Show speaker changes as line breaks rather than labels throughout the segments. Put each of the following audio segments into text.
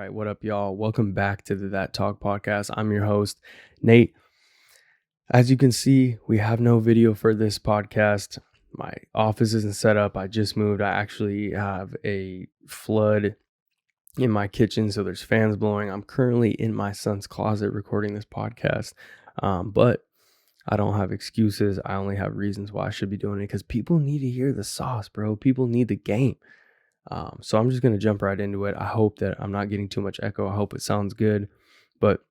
right, what up, y'all? Welcome back to the That Talk podcast. I'm your host, Nate. As you can see, we have no video for this podcast. My office isn't set up. I just moved. I actually have a flood in my kitchen, so there's fans blowing. I'm currently in my son's closet recording this podcast, but I don't have excuses. I only have reasons why I should be doing it because people need to hear the sauce, bro. People need the game. So I'm just going to jump right into it. I hope that I'm not getting too much echo. I hope it sounds good. But,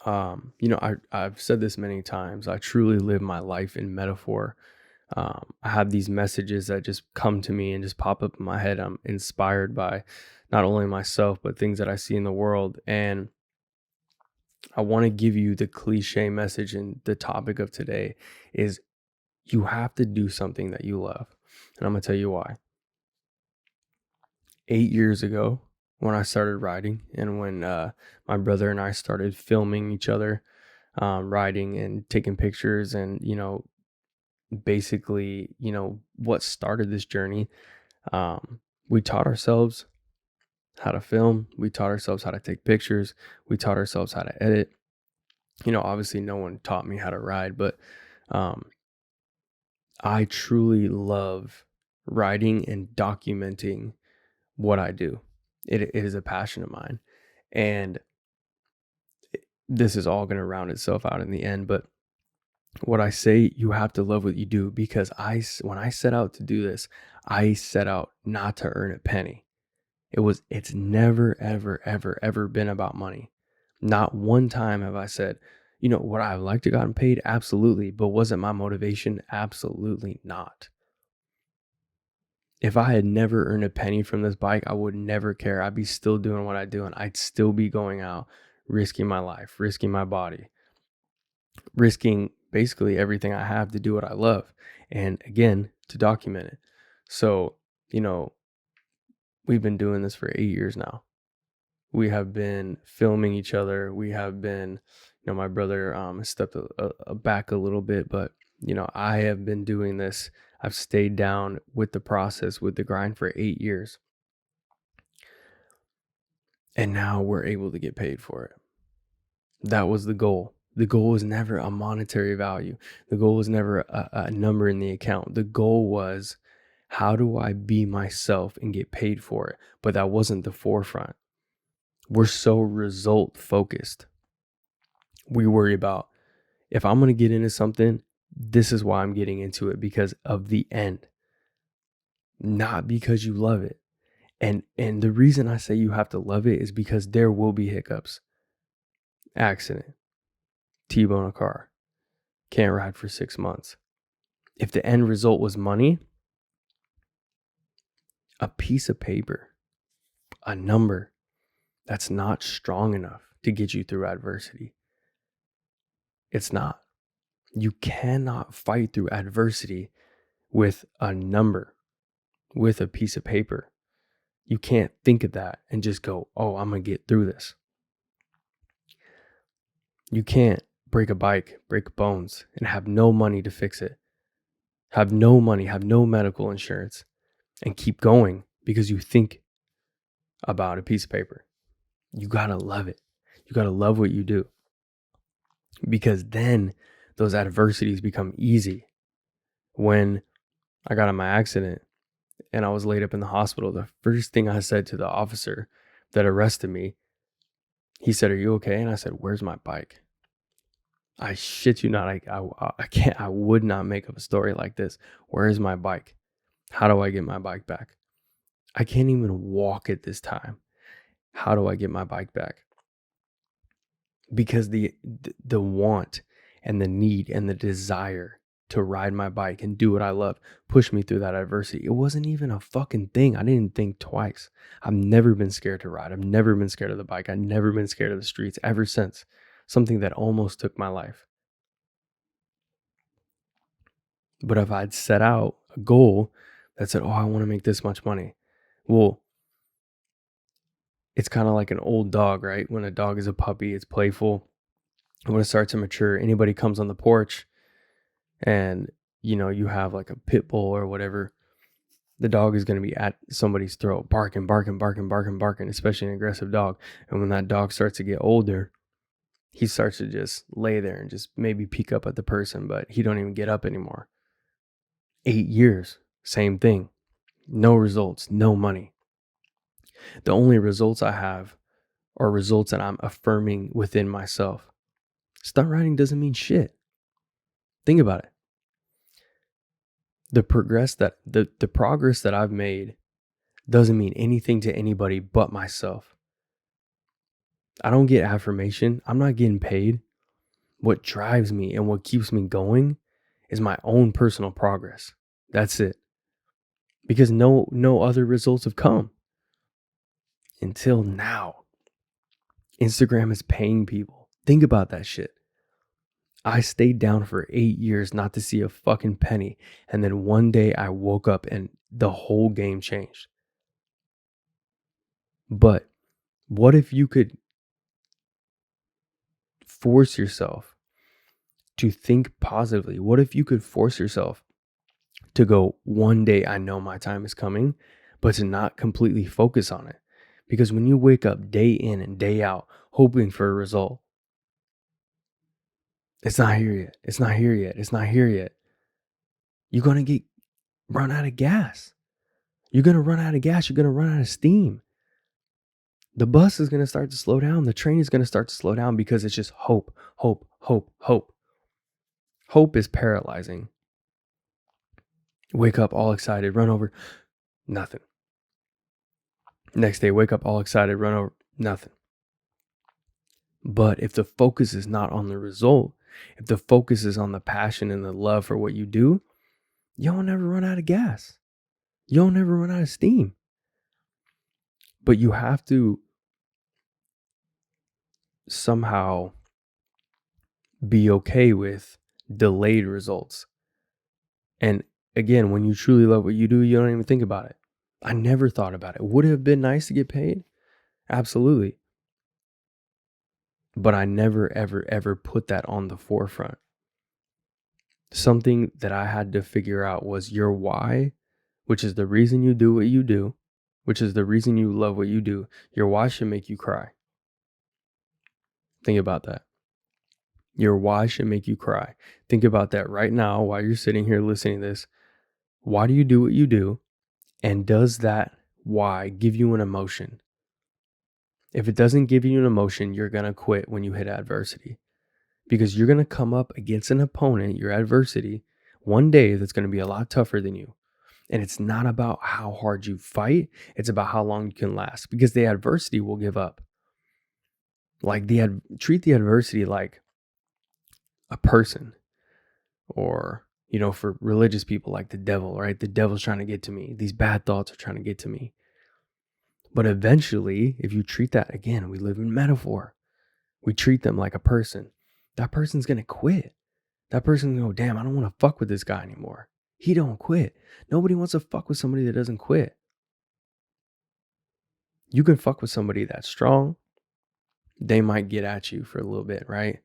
I've said this many times. I truly live my life in metaphor. I have these messages that just come to me and just pop up in my head. I'm inspired by not only myself, but things that I see in the world. And I want to give you the cliche message, and the topic of today is you have to do something that you love. And I'm going to tell you why. 8 years ago, when I started riding, and when my brother and I started filming each other riding and taking pictures, and basically what started this journey, we taught ourselves how to film, we taught ourselves how to take pictures, we taught ourselves how to edit. Obviously no one taught me how to ride, but I truly love writing and documenting what I do. It is a passion of mine, and this is all going to round itself out in the end. But what I say, you have to love what you do, because when I set out to do this, I set out not to earn a penny. It's never, ever, ever, ever been about money. Not one time have I said, would I have liked to gotten paid? Absolutely. But was it my motivation? Absolutely not. If I had never earned a penny from this bike, I would never care. I'd be still doing what I do, and I'd still be going out, risking my life, risking my body, risking basically everything I have to do what I love. And again, to document it. So, we've been doing this for 8 years now. We have been filming each other. We have been, my brother stepped back a little bit, but, I have been doing this. I've stayed down with the process, with the grind for 8 years. And now we're able to get paid for it. That was the goal. The goal was never a monetary value. The goal was never a number in the account. The goal was, how do I be myself and get paid for it? But that wasn't the forefront. We're so result focused. We worry about, if I'm going to get into something, this is why I'm getting into it, because of the end, not because you love it. And the reason I say you have to love it is because there will be hiccups. Accident, T-bone a car, can't ride for 6 months. If the end result was money, a piece of paper, a number, that's not strong enough to get you through adversity. It's not. You cannot fight through adversity with a number, with a piece of paper. You can't think of that and just go, oh, I'm going to get through this. You can't break a bike, break bones, and have no money to fix it. Have no money, have no medical insurance, and keep going because you think about a piece of paper. You got to love it. You got to love what you do, because then those adversities become easy. When I got in my accident and I was laid up in the hospital, the first thing I said to the officer that arrested me, he said, "Are you okay?" And I said, "Where's my bike?" I shit you not. I would not make up a story like this. Where is my bike? How do I get my bike back? I can't even walk at this time. How do I get my bike back? Because the want and the need and the desire to ride my bike and do what I love pushed me through that adversity. It wasn't even a fucking thing. I didn't think twice. I've never been scared to ride. I've never been scared of the bike. I've never been scared of the streets ever since. Something that almost took my life. But if I'd set out a goal that said, oh, I want to make this much money. Well, it's kind of like an old dog, right? When a dog is a puppy, it's playful. When it starts to mature, anybody comes on the porch and, you have like a pit bull or whatever, the dog is going to be at somebody's throat, barking, barking, barking, barking, barking, especially an aggressive dog. And when that dog starts to get older, he starts to just lay there and just maybe peek up at the person, but he don't even get up anymore. 8 years, same thing. No results, no money. The only results I have are results that I'm affirming within myself. Stunt riding doesn't mean shit. Think about it. The progress that I've made doesn't mean anything to anybody but myself. I don't get affirmation. I'm not getting paid. What drives me and what keeps me going is my own personal progress. That's it. Because no other results have come until now. Instagram is paying people. Think about that shit. I stayed down for 8 years not to see a fucking penny. And then one day I woke up and the whole game changed. But what if you could force yourself to think positively? What if you could force yourself to go, one day I know my time is coming, but to not completely focus on it? Because when you wake up day in and day out hoping for a result, it's not here yet. It's not here yet. It's not here yet. You're going to run out of gas. You're going to run out of gas. You're going to run out of steam. The bus is going to start to slow down. The train is going to start to slow down because it's just hope, hope, hope, hope. Hope is paralyzing. Wake up all excited, run over, nothing. Next day, wake up all excited, run over, nothing. But if the focus is not on the result, if the focus is on the passion and the love for what you do, you'll never run out of gas. You'll never run out of steam. But you have to somehow be okay with delayed results. And again, when you truly love what you do, you don't even think about it. I never thought about it. Would it have been nice to get paid? Absolutely. But I never, ever, ever put that on the forefront. Something that I had to figure out was your why, which is the reason you do what you do, which is the reason you love what you do. Your why should make you cry. Think about that. Your why should make you cry. Think about that right now while you're sitting here listening to this. Why do you do what you do? And does that why give you an emotion? If it doesn't give you an emotion, you're going to quit when you hit adversity. Because you're going to come up against an opponent, your adversity, one day that's going to be a lot tougher than you. And it's not about how hard you fight. It's about how long you can last. Because the adversity will give up. Like treat the adversity like a person. Or, for religious people, like the devil, right? The devil's trying to get to me. These bad thoughts are trying to get to me. But eventually, if you treat that, again, we live in metaphor. We treat them like a person. That person's going to quit. That person's going to go, damn, I don't want to fuck with this guy anymore. He don't quit. Nobody wants to fuck with somebody that doesn't quit. You can fuck with somebody that's strong. They might get at you for a little bit, right?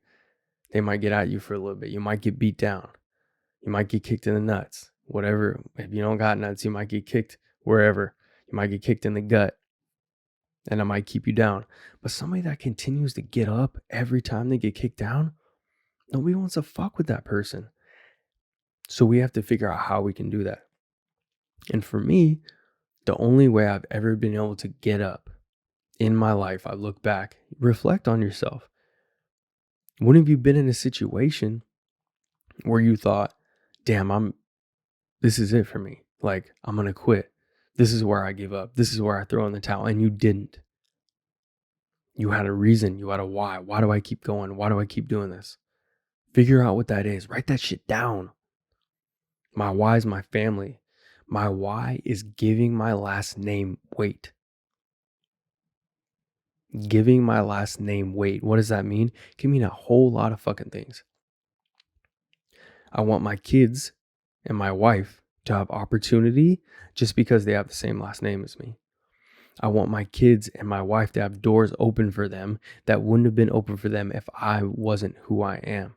They might get at you for a little bit. You might get beat down. You might get kicked in the nuts. Whatever. If you don't got nuts, you might get kicked wherever. You might get kicked in the gut. And it might keep you down. But somebody that continues to get up every time they get kicked down, nobody wants to fuck with that person. So we have to figure out how we can do that. And for me, the only way I've ever been able to get up in my life, I look back, reflect on yourself. When have you been in a situation where you thought, damn, this is it for me. Like, I'm going to quit. This is where I give up. This is where I throw in the towel. And you didn't. You had a reason. You had a why. Why do I keep going? Why do I keep doing this? Figure out what that is. Write that shit down. My why is my family. My why is giving my last name weight. Giving my last name weight. What does that mean? It can mean a whole lot of fucking things. I want my kids and my wife to have opportunity just because they have the same last name as me. I want my kids and my wife to have doors open for them that wouldn't have been open for them if I wasn't who I am.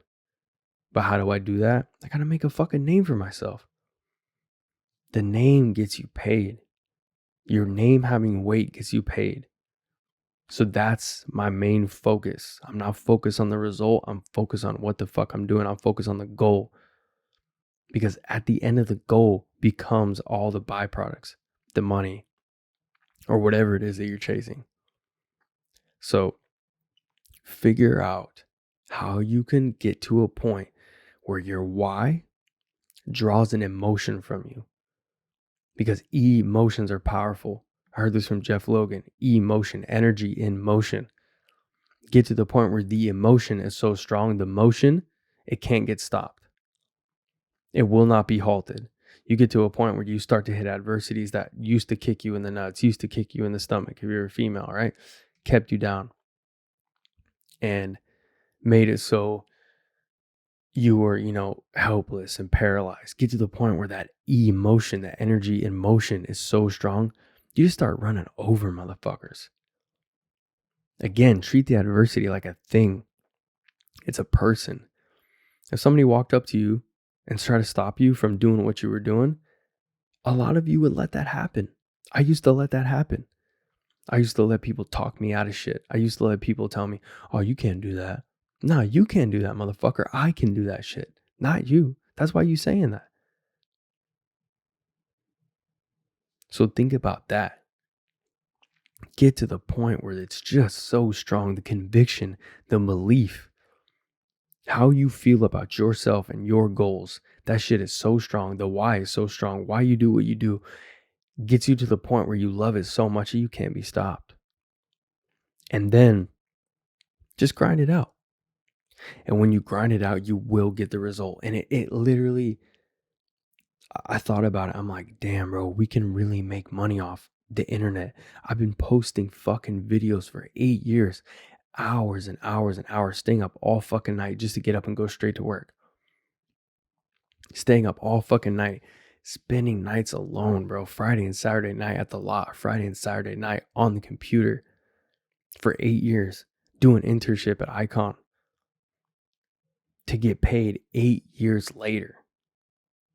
But how do I do that? I gotta make a fucking name for myself. The name gets you paid. Your name having weight gets you paid. So that's my main focus. I'm not focused on the result. I'm focused on what the fuck I'm doing. I'm focused on the goal. Because at the end of the goal becomes all the byproducts, the money, or whatever it is that you're chasing. So figure out how you can get to a point where your why draws an emotion from you. Because emotions are powerful. I heard this from Jeff Logan. Emotion, energy in motion. Get to the point where the emotion is so strong, the motion, it can't get stopped. It will not be halted. You get to a point where you start to hit adversities that used to kick you in the nuts, used to kick you in the stomach if you're a female, right? Kept you down and made it so you were, helpless and paralyzed. Get to the point where that emotion, that energy in motion is so strong, you just start running over motherfuckers. Again, treat the adversity like a thing. It's a person. If somebody walked up to you and tried to stop you from doing what you were doing, a lot of you would let that happen. I used to let that happen. I used to let people talk me out of shit. I used to let people tell me, oh, you can't do that. Nah, you can't do that, motherfucker. I can do that shit. Not you. That's why you saying that. So think about that. Get to the point where it's just so strong. The conviction, the belief, how you feel about yourself and your goals. That shit is so strong. The why is so strong. Why you do what you do gets you to the point where you love it so much that you can't be stopped. And then just grind it out. And when you grind it out, you will get the result. And it literally, I thought about it. I'm like, damn, bro, we can really make money off the internet. I've been posting fucking videos for 8 years, hours and hours and hours, staying up all fucking night just to get up and go straight to work. Staying up all fucking night, spending nights alone, bro. Friday and Saturday night at the lot, Friday and Saturday night on the computer for 8 years, doing internship at Icon to get paid 8 years later.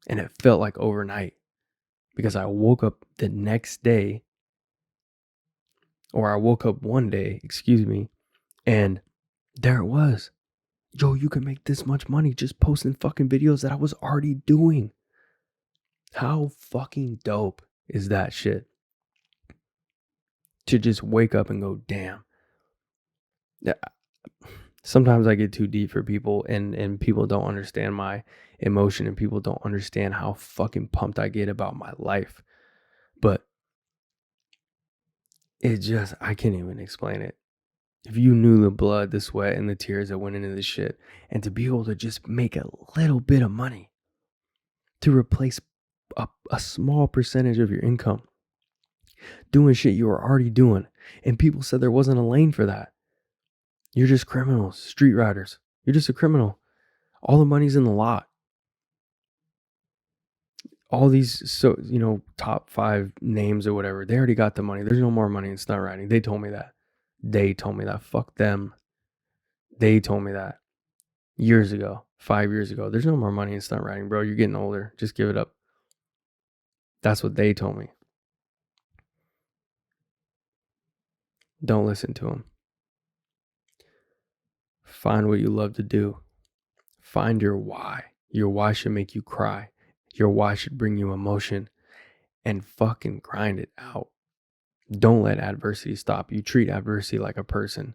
And it felt like overnight because I woke up the next day, or I woke up one day, and there it was. Yo, you can make this much money just posting fucking videos that I was already doing. How fucking dope is that shit? To just wake up and go, damn. Yeah. Sometimes I get too deep for people and people don't understand my emotion and people don't understand how fucking pumped I get about my life. But I can't even explain it. If you knew the blood, the sweat, and the tears that went into this shit, and to be able to just make a little bit of money to replace a small percentage of your income, doing shit you were already doing, and people said there wasn't a lane for that. You're just criminals, street riders. You're just a criminal. All the money's in the lot. All these, top 5 names or whatever, they already got the money. There's no more money in stunt riding. They told me that. Fuck them. They told me that years ago, 5 years ago. There's no more money in stunt riding, bro. You're getting older. Just give it up. That's what they told me. Don't listen to them. Find what you love to do. Find your why. Your why should make you cry. Your why should bring you emotion, and fucking grind it out. Don't let adversity stop you. Treat adversity like a person.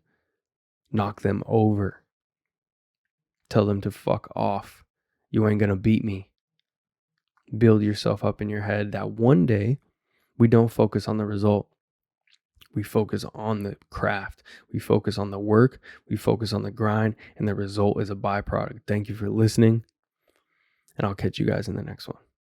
Knock them over. Tell them to fuck off. You ain't gonna beat me. Build yourself up in your head that one day we don't focus on the result. We focus on the craft. We focus on the work. We focus on the grind, and the result is a byproduct. Thank you for listening, and I'll catch you guys in the next one.